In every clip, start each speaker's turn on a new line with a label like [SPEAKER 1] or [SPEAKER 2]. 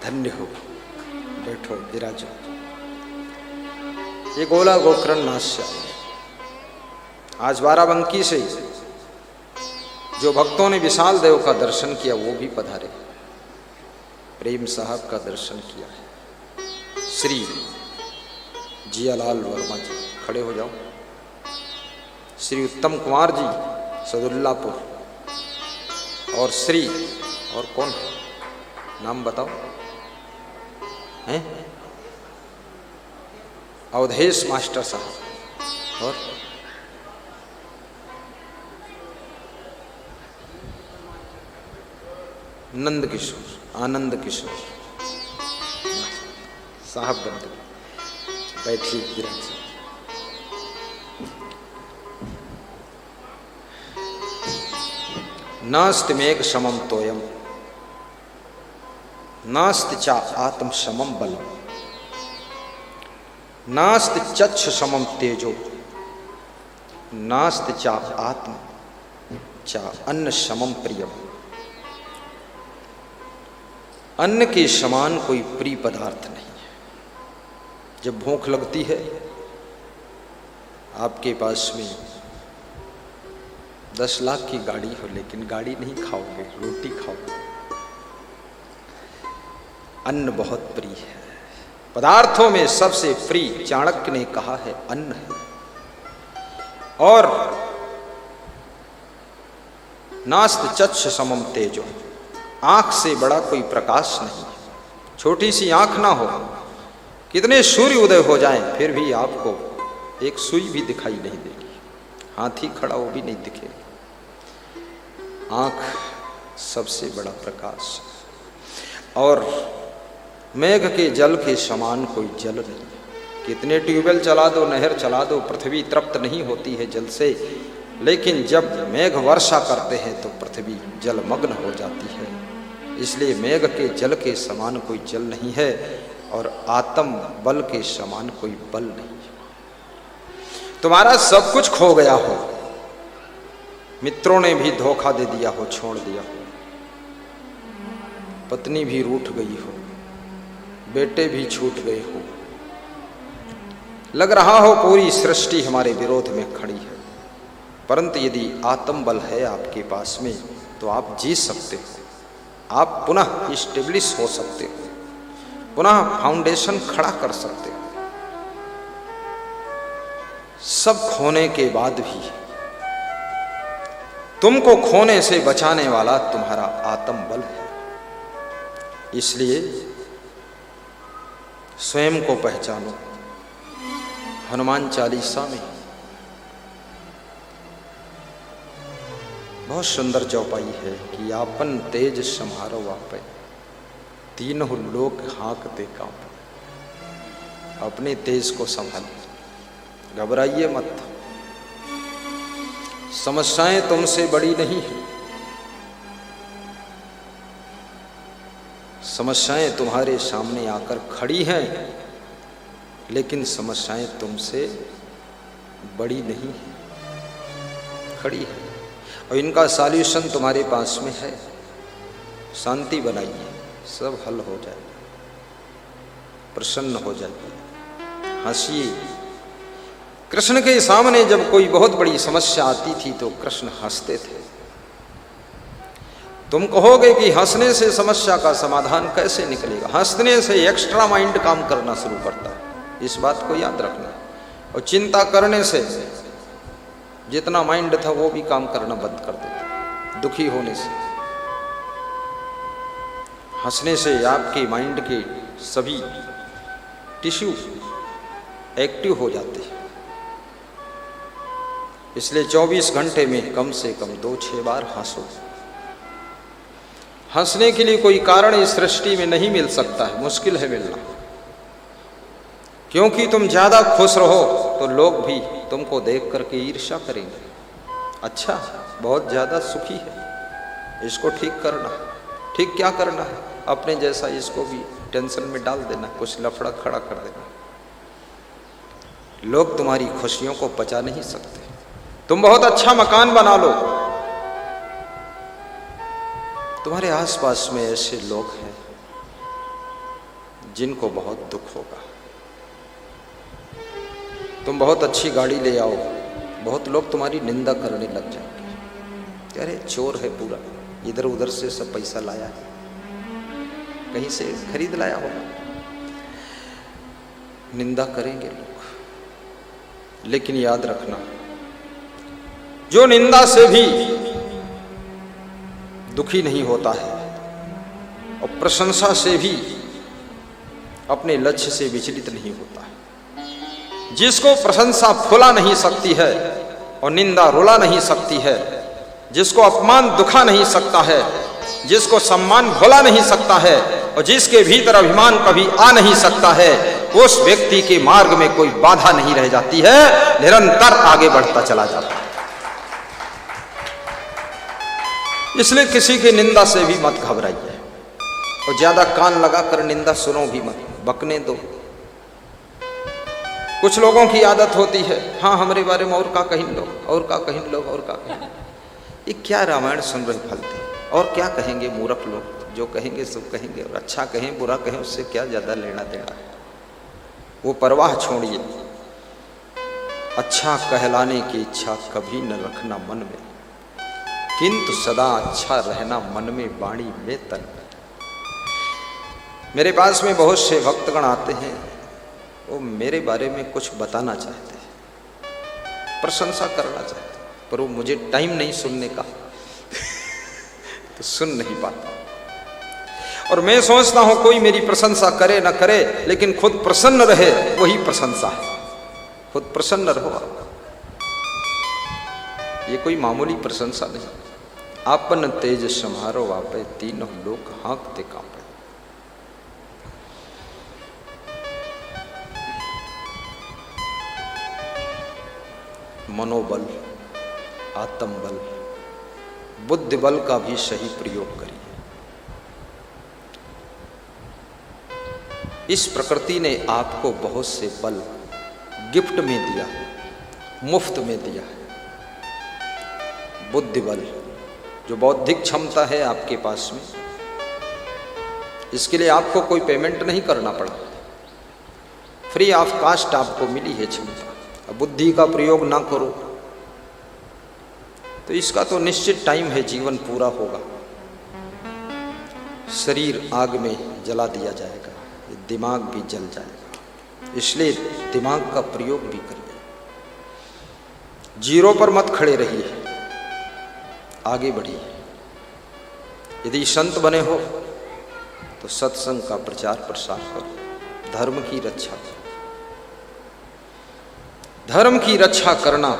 [SPEAKER 1] धन्य हो, बैठो, विराजो। ये गोला गोकर्ण नाश्य आज बाराबंकी से जो भक्तों ने विशाल देव का दर्शन किया वो भी पधारे, प्रेम साहब का दर्शन किया है। श्री जियालाल वर्मा जी खड़े हो जाओ, श्री उत्तम कुमार जी सदुल्लापुर, और श्री और कौन नाम बताओ हैं, अवधेश मास्टर साहब, और नंद किशोर, आनंद किशोर साहब बंधु, बैठिए विराज। नास्ति मेघ समम तोयम, नास्ति चा आत्म समम बलम, नास्ति चक्षु समम तेजो, नास्ति चा आत्म चा अन्न समम प्रियम। अन्न के समान कोई प्रिय पदार्थ नहीं है। जब भूख लगती है, आपके पास में 10 लाख की गाड़ी हो, लेकिन गाड़ी नहीं खाओगे, रोटी खाओगे। अन्न बहुत प्रिय है, पदार्थों में सबसे प्रिय चाणक्य ने कहा है अन्न है। और नास्त चक्षु समम तेजो, आंख से बड़ा कोई प्रकाश नहीं। छोटी सी आंख ना हो, कितने सूर्य उदय हो जाएं, फिर भी आपको एक सुई भी दिखाई नहीं देगी, हाथी खड़ा वो भी नहीं दिखेगा। आंख सबसे बड़ा प्रकाश। और मेघ के जल के समान कोई जल नहीं। कितने ट्यूबवेल चला दो, नहर चला दो, पृथ्वी तृप्त नहीं होती है जल से, लेकिन जब मेघ वर्षा करते हैं तो पृथ्वी जलमग्न हो जाती है। इसलिए मेघ के जल के समान कोई जल नहीं है, और आत्म बल के समान कोई बल नहीं है। तुम्हारा सब कुछ खो गया हो, मित्रों ने भी धोखा दे दिया हो, छोड़ दिया हो, पत्नी भी रूठ गई हो, बेटे भी छूट गए हो, लग रहा हो पूरी सृष्टि हमारे विरोध में खड़ी है, परंतु यदि आत्म बल है आपके पास में तो आप जी सकते हो, आप पुनः स्टेब्लिश हो सकते हो, पुनः फाउंडेशन खड़ा कर सकते हो। सब खोने के बाद भी तुमको खोने से बचाने वाला तुम्हारा आत्म बल है। इसलिए स्वयं को पहचानो। हनुमान चालीसा में बहुत सुंदर चौपाई है कि आपन तेज संहारो आपे, तीनों लोग हाँकते कांपे। अपने तेज को संभालिए, घबराइए मत। समस्याएं तुमसे बड़ी नहीं है, समस्याएं तुम्हारे सामने आकर खड़ी हैं, लेकिन समस्याएं तुमसे बड़ी नहीं है, खड़ी है, और इनका सॉल्यूशन तुम्हारे पास में है। शांति बनाइए, सब हल हो जाएगा, प्रसन्न हो जाइए, हंसिए। कृष्ण के सामने जब कोई बहुत बड़ी समस्या आती थी तो कृष्ण हंसते थे। तुम कहोगे कि हंसने से समस्या का समाधान कैसे निकलेगा? हंसने से एक्स्ट्रा माइंड काम करना शुरू करता है, इस बात को याद रखना। और चिंता करने से जितना माइंड था वो भी काम करना बंद कर देता, दुखी होने से। हंसने से आपके माइंड के सभी टिश्यू एक्टिव हो जाते हैं। इसलिए 24 घंटे में कम से कम 2-6 बार हंसो। हंसने के लिए कोई कारण इस सृष्टि में नहीं मिल सकता है, मुश्किल है मिलना। क्योंकि तुम ज्यादा खुश रहो तो लोग भी तुमको देख करके ईर्ष्या करेंगे। अच्छा, बहुत ज्यादा सुखी है, इसको ठीक करना। ठीक क्या करना है? अपने जैसा इसको भी टेंशन में डाल देना, कुछ लफड़ा खड़ा कर देना। लोग तुम्हारी खुशियों को पचा नहीं सकते। तुम बहुत अच्छा मकान बना लो, तुम्हारे आसपास में ऐसे लोग हैं जिनको बहुत दुख होगा। तुम बहुत अच्छी गाड़ी ले आओ, बहुत लोग तुम्हारी निंदा करने लग जाएंगे। अरे चोर है पूरा, इधर उधर से सब पैसा लाया है, कहीं से खरीद लाया होगा। निंदा करेंगे लोग, लेकिन याद रखना, जो निंदा से भी दुखी नहीं होता है और प्रशंसा से भी अपने लक्ष्य से विचलित नहीं होता है, जिसको प्रशंसा फुला नहीं सकती है और निंदा रुला नहीं सकती है, जिसको अपमान दुखा नहीं सकता है, जिसको सम्मान भुला नहीं सकता है और जिसके भीतर अभिमान कभी आ नहीं सकता है, उस व्यक्ति के मार्ग में कोई बाधा नहीं रह जाती है, निरंतर आगे बढ़ता चला जाता है। इसलिए किसी की निंदा से भी मत घबराइए और ज्यादा कान लगाकर निंदा सुनो भी मत, बकने दो। कुछ लोगों की आदत होती है, हाँ हमारे बारे में और का कहीं लोग, और का कहीं लोग, और का कहीं। ये क्या रामायण सुन रहे फलते, और क्या कहेंगे मूर्ख लोग, जो कहेंगे सब कहेंगे, और अच्छा कहें बुरा कहें उससे क्या ज्यादा लेना देना है। वो परवाह छोड़िए। अच्छा कहलाने की इच्छा कभी न रखना मन में, किंतु सदा अच्छा रहना मन में वाणी में तन में। मेरे पास में बहुत से भक्तगण आते हैं, वो मेरे बारे में कुछ बताना चाहते हैं, प्रशंसा करना चाहते हैं, पर वो मुझे टाइम नहीं सुनने का तो सुन नहीं पाता। और मैं सोचता हूं कोई मेरी प्रशंसा करे ना करे, लेकिन खुद प्रसन्न रहे, वही प्रशंसा है। खुद प्रसन्न रहो। ये कोई मामूली प्रशंसा नहीं। आपन तेज समारो वापे, तीनों लोग हाँकते कांपे। मनोबल, आत्मबल, बुद्धि बल का भी सही प्रयोग करिए। इस प्रकृति ने आपको बहुत से बल गिफ्ट में दिया, मुफ्त में दिया है। बुद्धि बल, जो बौद्धिक क्षमता है आपके पास में, इसके लिए आपको कोई पेमेंट नहीं करना पड़ा, फ्री ऑफ कास्ट आपको मिली है क्षमता। बुद्धि का प्रयोग ना करो तो इसका तो निश्चित टाइम है, जीवन पूरा होगा, शरीर आग में जला दिया जाएगा, दिमाग भी जल जाएगा। इसलिए दिमाग का प्रयोग भी करिए। जीरो पर मत खड़े रहिए, आगे बढ़िए। यदि संत बने हो तो सत्संग का प्रचार प्रसार करो, धर्म की रक्षा करो। धर्म की रक्षा करना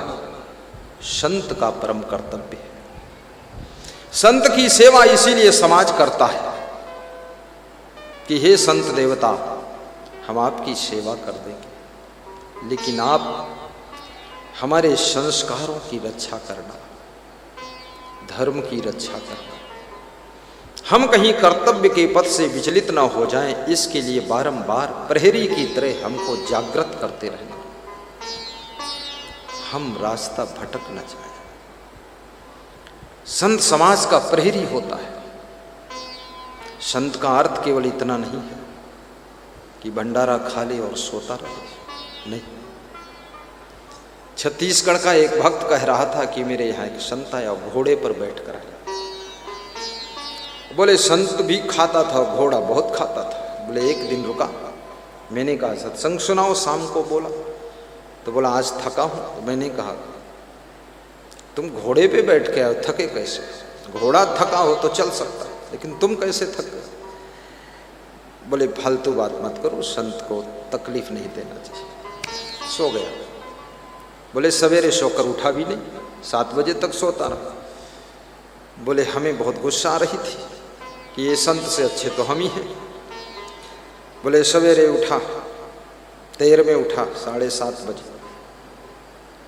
[SPEAKER 1] संत का परम कर्तव्य है। संत की सेवा इसीलिए समाज करता है कि हे संत देवता, हम आपकी सेवा कर देंगे, लेकिन आप हमारे संस्कारों की रक्षा करना, धर्म की रक्षा करना, हम कहीं कर्तव्य के पथ से विचलित ना हो जाएं, इसके लिए बारंबार प्रहरी की तरह हमको जागृत करते रहना, हम रास्ता भटक न जाएं। संत समाज का प्रहरी होता है। संत का अर्थ केवल इतना नहीं है कि भंडारा खा ले और सोता रहे, नहीं। छत्तीसगढ़ का एक भक्त कह रहा था कि मेरे यहाँ एक संत आया, घोड़े पर बैठ कर आया। बोले संत भी खाता था, घोड़ा बहुत खाता था। बोले एक दिन रुका, मैंने कहा सत्संग सुनाओ, शाम को बोला तो बोला आज थका हूं। तो मैंने कहा तुम घोड़े पे बैठ के आओ, थके कैसे? घोड़ा थका हो तो चल सकता, लेकिन तुम कैसे थक गए? बोले फालतू बात मत करो, संत को तकलीफ नहीं देना चाहिए। सो गया। बोले सवेरे सोकर उठा भी नहीं, 7 बजे तक सोता रहा। बोले हमें बहुत गुस्सा आ रही थी कि ये संत से अच्छे तो हम ही हैं। बोले सवेरे उठा, देर में उठा, 7:30 बजे।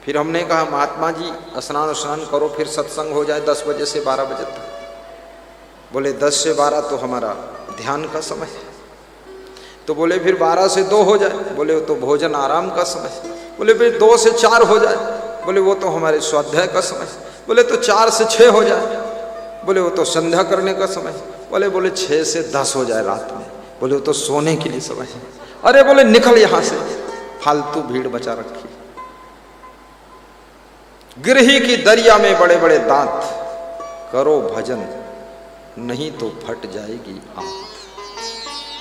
[SPEAKER 1] फिर हमने कहा महात्मा जी स्नान करो, फिर सत्संग हो जाए 10 बजे से 12 बजे तक। बोले 10 से 12 तो हमारा ध्यान का समय है। तो बोले फिर 12 से 2 हो जाए। बोले वो तो भोजन आराम का समय है। बोले फिर 2 से 4 हो जाए। बोले वो तो हमारे स्वाध्याय का समय है। बोले तो 4 से 6 हो जाए। बोले वो तो संध्या करने का समय। बोले 6 से 10 हो जाए रात में। बोले वो तो सोने के लिए समय है। अरे बोले निकल यहां से, फालतू भीड़ बचा रखी। गिरही की दरिया में बड़े बड़े दांत, करो भजन नहीं तो फट जाएगी आंख।